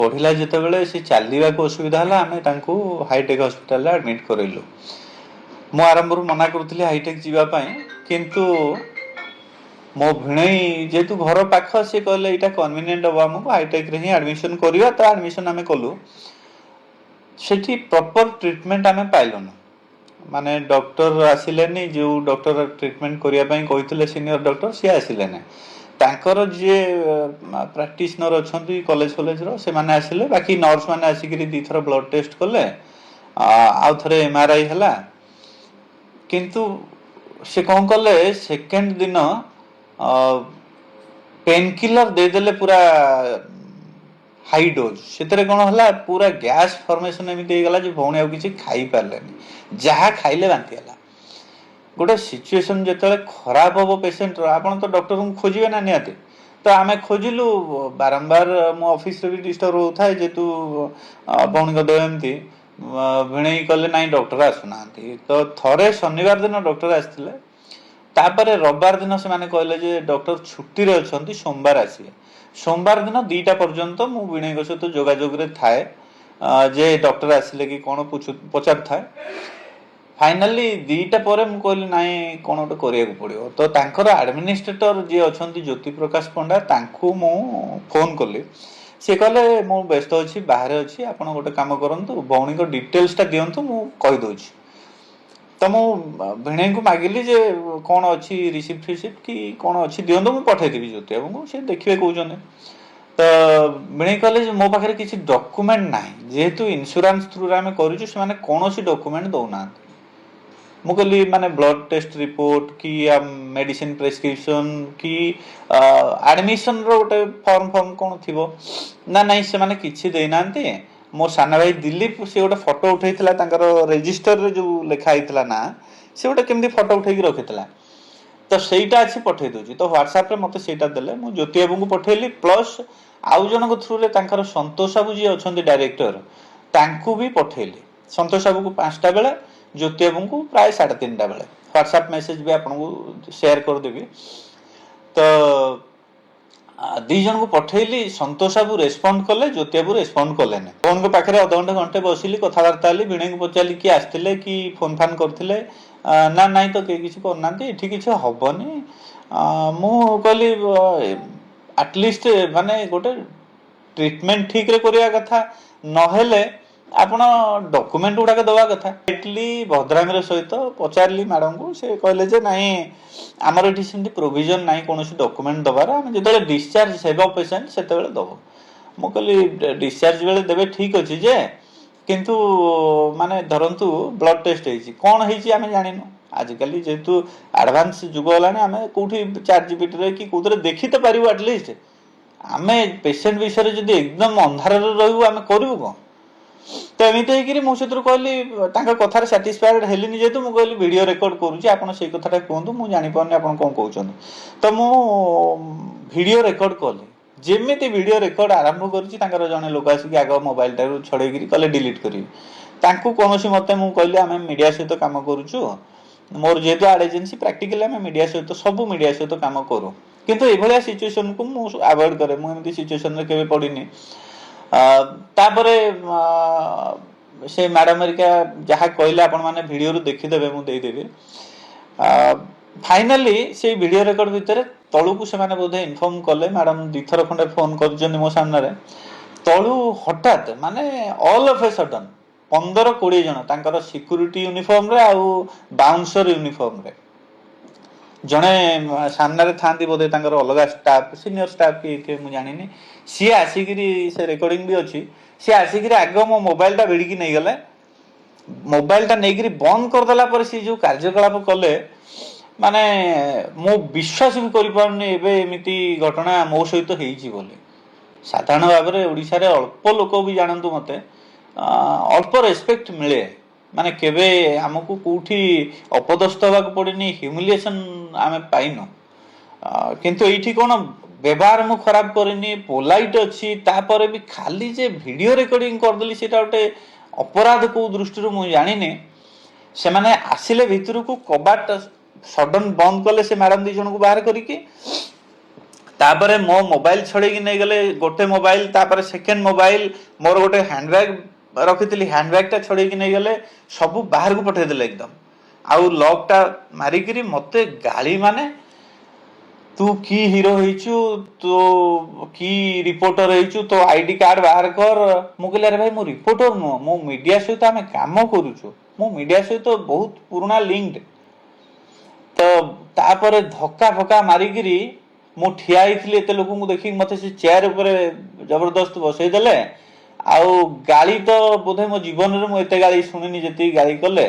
पढ़िला जितेबाला सी चलवा असुविधा है आम हाईटेक हॉस्पिटल एडमिट करइलु मु आरंभ मना करुली हाईटेक जीवाई किंतु मो भिणई जेहेतु घर पाख सी कहले यहाँ कन्वीनियंट हम आमको हाईटेक रे ही एडमिशन करवा तो एडमिशन आम कलु से प्रॉपर ट्रीटमेंट आम पाइलुन माने डॉक्टर आसिलेनी जो डॉक्टर ट्रीटमेंट करने कहते सीनियर डॉक्टर सी आसिले तांकर जे प्रैक्टिशनर अच्छा कॉलेज कॉलेज से माने आसिले बाकी नर्स माने आसिक दी थर ब्लड टेस्ट कले आउ थे एमआरआई है किंतु से कौन कले सेकेंड दिन पेन किलर देदेले पूरा हाई डोज से कौन है पूरा गैस फॉर्मेशन एमती गला भौणी आ किसी खाई पारे जहाँ खाइले बांति है गोटे सिचुएशन जो खराब हम पेसेंट आप तो डॉक्टर को खोजे ना निहाती तो आम खोजिलु बारंबार मो ऑफिस भी डिस्टर्ब होता है जेहेतु भौणी दो एमती भिणई कले ना डॉक्टर आसुना तो थरे शनिवार दिन डॉक्टर आसते तापर रविवार दिन से माने कहले जे डॉक्टर छुट्टी रे अछंती सोमवार आसीबे सोमवार दिन 2टा पर्यंत मु विनय सहित जोगाजोग रे थाए जे डॉक्टर आसिले कि कोन पचार थाए फाइनली 2टा पर मु कहली नाई कोन गोटे करिया को पड़ियो तो तांकर एडमिनिस्ट्रेटर जे अछंती ज्योति प्रकाश पंडा तांकू मु फोन कली से कहले मु व्यस्त अछि बाहर अछि आपण गोटे काम करंतु भौणी को डिटेल्स ता दियंतु मु कहि दोछि तो मु भिणई को मागिली जे कौन अच्छी रिसिप्ट फिसिप्ट कि कौन अच्छी दिंतु मुझे पठेदेवी ज्योति बाबू से देखिए कौन तो भिणई कहले मो पाखे किसी डॉक्यूमेंट ना जेहेतु इंश्योरेंस थ्रू आम करूँ से कौन डॉक्यूमेंट दौना मु कहली माने ब्लड टेस्ट रिपोर्ट कि मेडिसिन प्रेस्क्रिप्शन कि एडमिशन रो गोटे फॉर्म फॉर्म कौन थी ना नहीं से माने किछि देना मो साना भाई दिलीप से गोटे फटो उठे रेजिस्टर रे जो लिखाई ना से गोटे केमती फटो उठे रखी तो सहीटा अच्छी पठे दूसरी तो व्हाट्सएप रे मते सेटा देले मु ज्योति बाबू को पठेली प्लस आउ जन थ्रू रे तांकर संतोष बाबू जी अछंती डायरेक्टर तांकू भी पठेली संतोष बाबू को 5टा बेले ज्योति बाबू को प्राय 3:30 बेले व्हाट्सएप मेसेज भी आपको शेयर कर देबी तो 2 जन को पठेली संतोष बाबू रेस्पॉन्ड कले ज्योति बाबू रेस्पॉन्ड कले फोन को पाखे अध घंटे घंटे बसिली कथबार्ता हेली भिणई को पचारि कि आसते कि फोन फान करते ना नाई तो कई किसी करना ये किसी हेनी मु कहली एटलिस्ट माने गोटे ट्रीटमेंट ठीक रे करिया कथा नहेले आपण डॉक्यूमेंट गुड़ाक दवा कथा एटली भद्रांगी सहित पचारि मैडम को से कहले जे नाई आमर ये सेमती प्रोविजन ना कौन डॉक्यूमेंट दबार आम जो डिस्चार्ज हेब पेसेंट से दब मु कहली डिस्चार्ज बेले देवे ठीक अच्छे जे किंतु माने धरंतु ब्लड टेस्ट होती कौन होती आम जानिनु आजिकल जेहेतु एडवांस जुग है आम कौटी ChatGPT कि कौन देखी तो पारू एटलिस्ट आम पेसेंट विषय जब एकदम अंधार रू आम करूँ कौन तो एमती मो से कहली कथार साटिस्फाइड हेलिनी जेहेतु मुझे कहली वीडियो रिकॉर्ड करुँच आपड़ से कथा कहतु मुझे जापारे आप कौन कहते तो मु वीडियो रिकॉर्ड कली जेमिति वीडियो रिकॉर्ड आरंभ कर जड़े लोक आसिक आग मोबाइल टाइम छड़े कले डिलीट करी कौन मत मुझे आम मीडिया सहित कम करुचु मोर जेहेतु आड एजेन्सी प्राक्टिकली आम मीडिया सहित सब मीडिया सहित कम करूँ किंतु एभलिया सिचुएशन को मु अवॉइड करे मुझे सिचुएशन रे केबे पड़िनी तापरे से मैडम हरिका जहाँ कहले आपण मैंने वीडियो देखीदेवे मुझे फाइनाली से वीडियो रिकॉर्ड भितर तलू को से बोधे इनफॉर्म कले मैडम 2 थर खंडे फोन कर मो सामने तलू हठात माने ऑल ऑफ ए सडन 15-20 जन तांकर सिक्यूरीटी यूनिफॉर्म रे आउ बाउंसर यूनिफॉर्म रे जड़े सामने था बोधे अलग स्टाफ सीनियर स्टाफ कि मुझे जानी सी आसिक से रेकर्डिंग भी अच्छी सी आसिक आग मो मोबाइल टा भिड़िकी नहीं गले मोबाइल टा नहीं बंद करदेला पर सी जो कार्यकलाप कले माने मो विश्वास भी करमती घटना मो सहित होली साधारण भाव में ओडिशा रे अल्प लोक भी जानतु मते अल्प रेस्पेक्ट मिले माने केबे हमको कोठी अपदस्थ होगा पड़ेनी ह्यूमिलिएशन आम पाइन किंतु एठी कोन व्यवहार मु खराब करनी पोलाइट अच्छी तापर भी खाली जे वीडियो रिकॉर्डिंग करदेली सेटा गोटे अपराध को दृष्टि मु जानिनी से माने आसिले भितर को कबाट सडन बंद कले से मैडम 2 जन को बाहर करिके तापर मो मोबाइल छड़े नहीं गले गोटे मोबाइल तापर सेकेंड मोबाइल मोर गोटे हैंडबैग रखी हैंडबैग टा छड़े नहीं गले सब बाहर को पठेदेले एकदम आउ लॉक टा मारिकी मते गाली माने तू की हीरो होइचु तो की रिपोर्टर होइचु तो आईडी कार्ड बाहर कर मु कहले अरे भाई मु रिपोर्टर नु मु मीडिया सहित आमे काम करूछु मु मीडिया सहित बहुत पुराना लिंक्ड तो तापर धक्का फक्का मारिकी मु ठिया होइथिली एते लोक को देखि मते से चेयर ऊपर जबरदस्त बसई देले आउ गाली तो बोधे मो जीवन रे मु एते गाली सुनिनी जति गाली कले